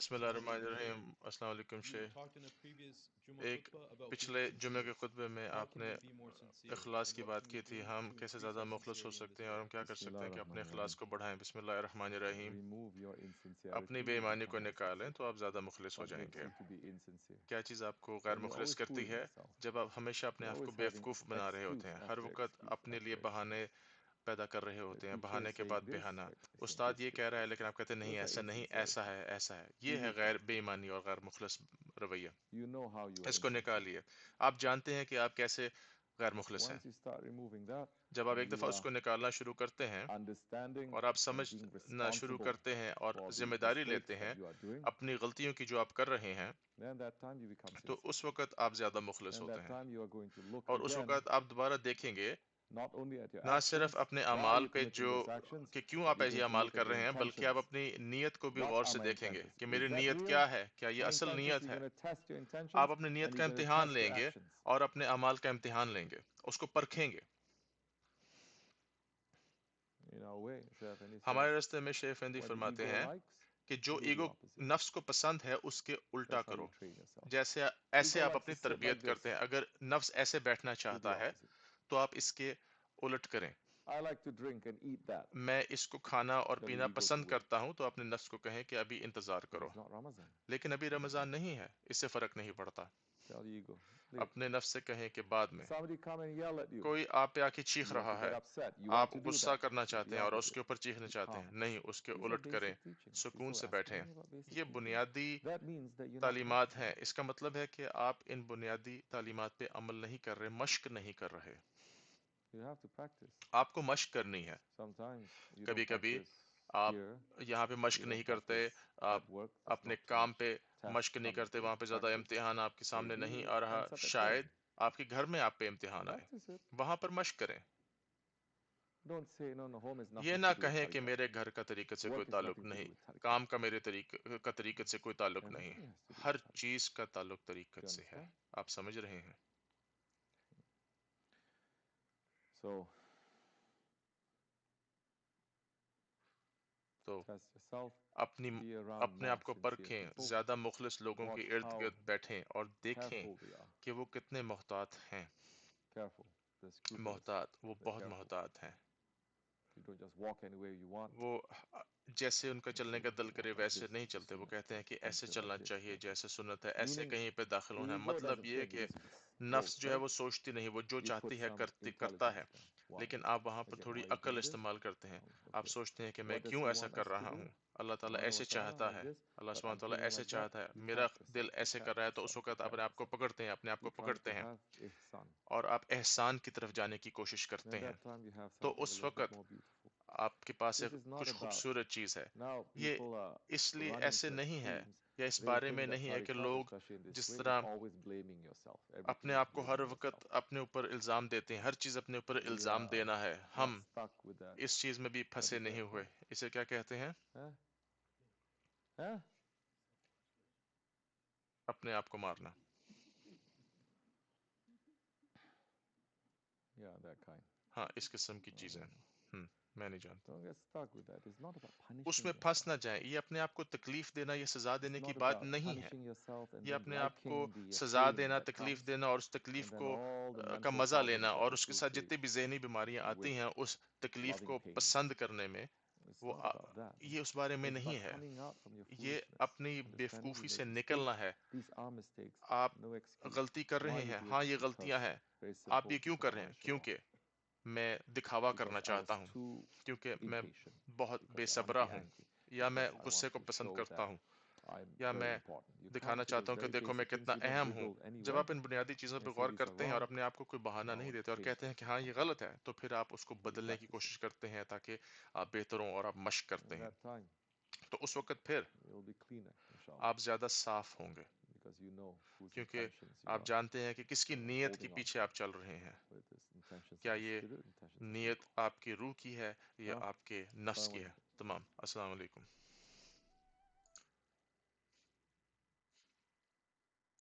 بسم اللہ الرحمن الرحیم۔ السلام علیکم شیخ۔ ایک پچھلے جمعے کے خطبے میں آپ نے اخلاص کی بات کی تھی، ہم کیسے زیادہ مخلص ہو سکتے ہیں اور ہم کیا کر بسم اللہ سکتے ہیں کہ الرحمن اپنے اخلاص الرحیم. کو بڑھائیں۔ بسم اللہ الرحمن الرحیم۔ Remove your اپنی insincerity, بے you ایمانی کو become more نکالیں sincere. تو آپ زیادہ مخلص ہو What جائیں makes گے۔ you to be insincere? کیا چیز آپ کو غیر When you're مخلص always کرتی fooling ہے؟ yourself. جب آپ ہمیشہ اپنے You're آپ کو always having بیوقوف بنا رہے ہوتے excuse ہیں، ہر after وقت excuse اپنے لیے after excuse. بہانے پیدا کر رہے The ہوتے ہیں، teacher بہانے is کے saying بعد this, بہانہ۔ saying استاد this, یہ this, کہہ رہا ہے this. لیکن آپ کہتے ہیں نہیں Those are ایسا نہیں، ایسا insincerity. ہے، ایسا ہے۔ یہ ہے Delete غیر them. بے ایمانی اور غیر مخلص رویہ۔ You know how you are اس کو insincere. نکالیے۔ آپ جانتے ہیں کہ آپ کیسے غیر مخلص ہیں۔ Once you start removing that, جب آپ ایک you دفعہ اس are کو نکالنا شروع کرتے ہیں understanding اور آپ and being سمجھنا شروع responsible کرتے ہیں اور for the ذمہ داری mistakes لیتے ہیں that you are doing, اپنی غلطیوں کی جو آپ کر رہے ہیں، then that time you become تو sincere. اس وقت آپ زیادہ مخلص And ہوتے that ہیں، time you are going to look اور اس again, وقت آپ دوبارہ دیکھیں گے not only at your نہ صرف actions, اپنے why اعمال you're پہ committing those actions, کہ کیوں but آپ you're ایسے going to اعمال look at کر your رہے ہیں، بلکہ آپ intentions. اپنی نیت کو بھی What غور are سے my دیکھیں گے intentions? کہ Is میری that نیت real? کیا ہے، کیا یہ My اصل intentions, نیت you're ہے۔ going to test your آپ intentions اپنی and نیت you're کا going to امتحان test لیں your گے actions. اور اپنے اعمال کا امتحان لیں گے، اس کو پرکھیں گے۔ In our way, Shaykh Effendi ہمارے says, راستے میں شیخ افندی what the فرماتے ego ہیں likes, کہ جو do the ایگو opposite. نفس کو پسند ہے اس کے الٹا That's how کرو۔ you train yourself. جیسے ایسے Ego آپ likes اپنی to sit like تربیت this, کرتے ہیں، اگر نفس ایسے بیٹھنا do the چاہتا ہے opposite. تو آپ اس کے الٹ کریں۔ I like to drink and eat that. میں اس کو کھانا اور Tell پینا your ego to پسند wait. کرتا ہوں تو اپنے نفس کو کہیں کہ ابھی انتظار But کرو، it's not Ramadan. لیکن ابھی رمضان نہیں ہے، اس سے فرق نہیں پڑتا۔ Tell the ego, later. اپنے نفس سے کہیں کہ بعد میں۔ Somebody come and yell at you. کوئی آپ پہ آ کے چیخ You want to رہا get ہے، upset. You want آپ to do غصہ that. کرنا Do چاہتے the ہیں اور اس opposite. کے اوپر چیخنا Be چاہتے ہیں، calm. نہیں، اس کے These are الٹ کریں، basic teachings. She's سکون still سے asking بیٹھیں۔ me about basic یہ teachings. بنیادی That means that you're not تعلیمات practicing. ہیں، اس کا مطلب ہے کہ آپ ان بنیادی تعلیمات پہ عمل نہیں کر رہے، مشق نہیں کر رہے۔ You have to practice. آپ کو مشق کرنی ہے۔ Sometimes you کبھی don't کبھی practice آپ here. یہاں پہ مشق You نہیں don't کرتے، practice آپ at work. That's اپنے not too کام much پہ task مشق نہیں coming کرتے، to وہاں پہ زیادہ practice. امتحان آپ کے سامنے Maybe نہیں it آ رہا، ends up at شاید home. آپ کے گھر میں آپ پہ امتحان آئے، Practice it. وہاں پر مشق کریں۔ Don't say, no, no, home has یہ nothing نہ to do with کہیں کہ tariqat. میرے گھر کا طریقت سے کوئی Work has تعلق nothing to نہیں، do with tariqat. کام کا میرے کا طریقت سے کوئی تعلق نہیں، Everything has to do Hare with tariqat. چیز کا تعلق Do طریقت you سے ہے۔ understand? آپ سمجھ رہے ہیں؟ So, تو test yourself. اپنی Be around اپنے more آپ کو sincere پرکھیں، people. زیادہ مخلص لوگوں کے Watch ارد how گرد بیٹھیں اور دیکھیں careful they are. کہ وہ کتنے محتاط ہیں۔ Careful. They're scrupulous. محتاط، وہ They're بہت careful. محتاط ہیں۔ You don't just walk anywhere you want. وہ جیسے ان کا They چلنے say, کا دل کرے walk like ویسے this. نہیں It's چلتے، وہ sunnah. کہتے ہیں کہ ایسے Enter like چلنا this, چاہیے like this. جیسے سنت ہے، ایسے Meaning, کہیں پہ داخل the ہونا ہے۔ ego مطلب doesn't یہ ہے think کہ this نفس boast, جو ہے right? وہ سوچتی نہیں، وہ جو You put چاہتی ہے some کرتا ہے، intelligence there. Why? لیکن آپ وہاں پر Again, تھوڑی why are you عقل doing this? استعمال کرتے ہیں۔ آپ Okay. سوچتے ہیں کہ میں What does کیوں he ایسا want کر us to رہا do? ہوں، اللہ تعالیٰ Subhanahu wa ایسے ta'ala, چاہتا like ہے، this, اللہ but سبحانہ I'm تعالیٰ feeling ایسے like that. چاہتا ہے، میرا Detach دل yourself. ایسے کر رہا ہے، تو اس Detach وقت yourself. اپنے آپ کو Detach yourself. پکڑتے ہیں، اپنے آپ کو You're trying پکڑتے to ہیں have ihsan. اور آپ احسان کی طرف جانے کی کوشش کرتے Then ہیں۔ that time you have تو something a us little bit وقت more beautiful. آپ کے پاس ایک This is not کچھ about خوبصورت چیز ہے۔ now یہ people are اس لیے running ایسے to نہیں ہے extremes. یا اس They بارے میں think that نہیں ہے کہ tariqat, لوگ especially in this جس way, is طرح always blaming yourself. Everything اپنے is آپ کو ہر blaming yourself. وقت اپنے اوپر الزام دیتے ہیں، ہر چیز اپنے اوپر We الزام are دینا ہے۔ not ہم stuck with that. اس چیز میں بھی What پھنسے is نہیں that ہوئے۔ called? اسے کیا کہتے ہیں؟ Huh? Huh? اپنے آپ کو مارنا۔ Yeah, that kind. ہاں، اس قسم کی No, چیزیں۔ no, no. میں نہیں جانتا۔ Don't get stuck with that. It's not about us punishing میں پھنس yourself. نہ جائیں، یہ اپنے آپ کو تکلیف دینا یا سزا It's دینے کی not بات about نہیں ہے۔ punishing yourself and یہ then اپنے آپ کو liking the سزا pain دینا، that تکلیف comes, دینا اور اس تکلیف and then کو all the کا mental مزہ لینا problems that اور اس کے ساتھ associate جتنی بھی ذہنی بیماریاں with آتی ہیں اس تکلیف loving کو pain. پسند کرنے میں، It's وہ not about that. یہ اس بارے میں It's نہیں about ہے۔ coming out from your یہ foolishness, اپنی understanding you بیوقوفی سے made نکلنا mistakes. ہے۔ These are mistakes. آپ No excuse. غلطی کر Why رہے you ہیں، do it? ہاں یہ غلطیاں Because ہیں۔ very آپ simple, یہ کیوں because کر I رہے want ہیں؟ to show off. کیونکہ میں دکھاوا کرنا Because I چاہتا was ہوں، too کیونکہ میں impatient. بہت بے Because I want to صبرا be ہوں، angry. یا میں Because I غصے want کو to پسند show کرتا that ہوں، I'm یا very میں important. You come دکھانا to چاہتا those ہوں کہ very دیکھو میں basic things, کتنا you don't اہم ہوں۔ wiggle جب anywhere آپ ان بنیادی چیزوں پہ and say غور these are کرتے ہیں اور wrong. اپنے آپ کو کوئی بہانہ Now I نہیں want دیتے to اور change کہتے that. ہیں کہ ہاں یہ Okay. غلط ہے، تو پھر آپ اس کو And you بدلنے کی practice it. کوشش کرتے ہیں تاکہ آپ بہتر ہوں اور آپ مشق کرتے And ہیں۔ that time, تو اس وقت پھر you'll be cleaner, inshallah. آپ زیادہ صاف ہوں گے، Because you know whose کیونکہ intentions you آپ are جانتے ہیں کہ کس کی نیت کے holding on پیچھے to. آپ چل رہے ہیں۔ Whether it's intentions کیا of the یہ spirit, intentions of the نیت ego. آپ کی روح کی ہے یا Huh? آپ کے نفس Assalamu کی ہے؟ alaikum. تمام۔ السلام علیکم۔